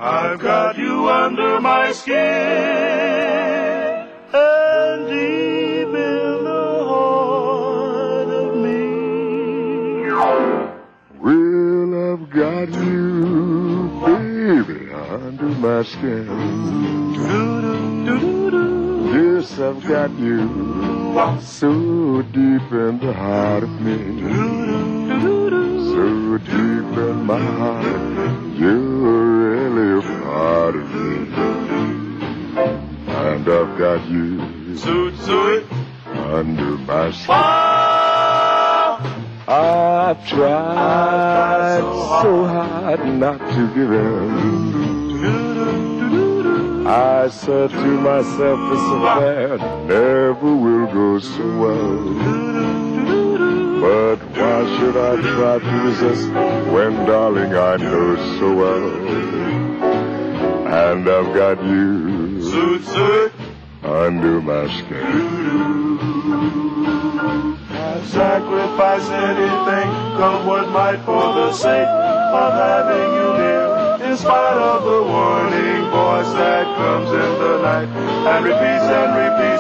I've got you under my skin, and deep in the heart of me. Well, I've got you, baby, under my skin. Yes, I've got you so deep in the heart of me. So deep in my heart, you're really a part of me. And I've got you under my skin. I've tried so hard not to give in. I said to myself, this affair never will go so well. But why should I try to resist when, darling, I know so well? And I've got you under my skin. I'd sacrifice anything, come what might, for the sake of having you near. In spite of the warning voice that comes in the night and repeats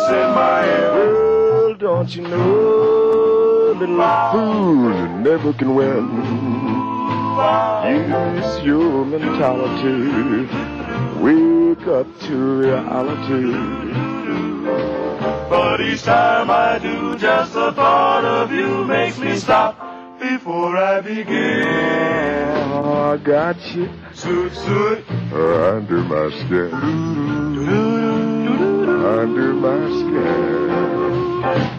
in my ear. Well, don't you know, little fool, you never can win. Use your mentality, wake up to reality. But each time I do, just the thought of you makes me stop before I begin. Oh, I got you under my skin. Under my skin.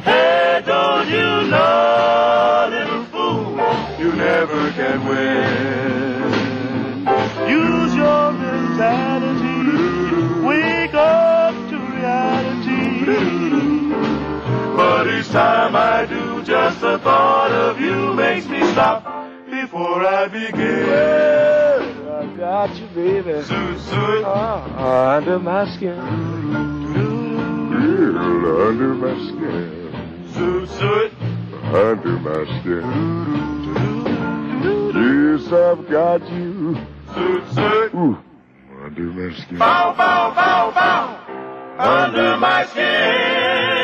Hey, don't you know, little fool, you never can win. Use your mentality, wake up to reality. But each time I do, just the thought of you makes me stop before I begin. I got you, baby, under my skin. Girl, under my skin. Under my skin. Yes, I've got you. Ooh, under my skin. Bow, bow, bow, bow. Under my skin.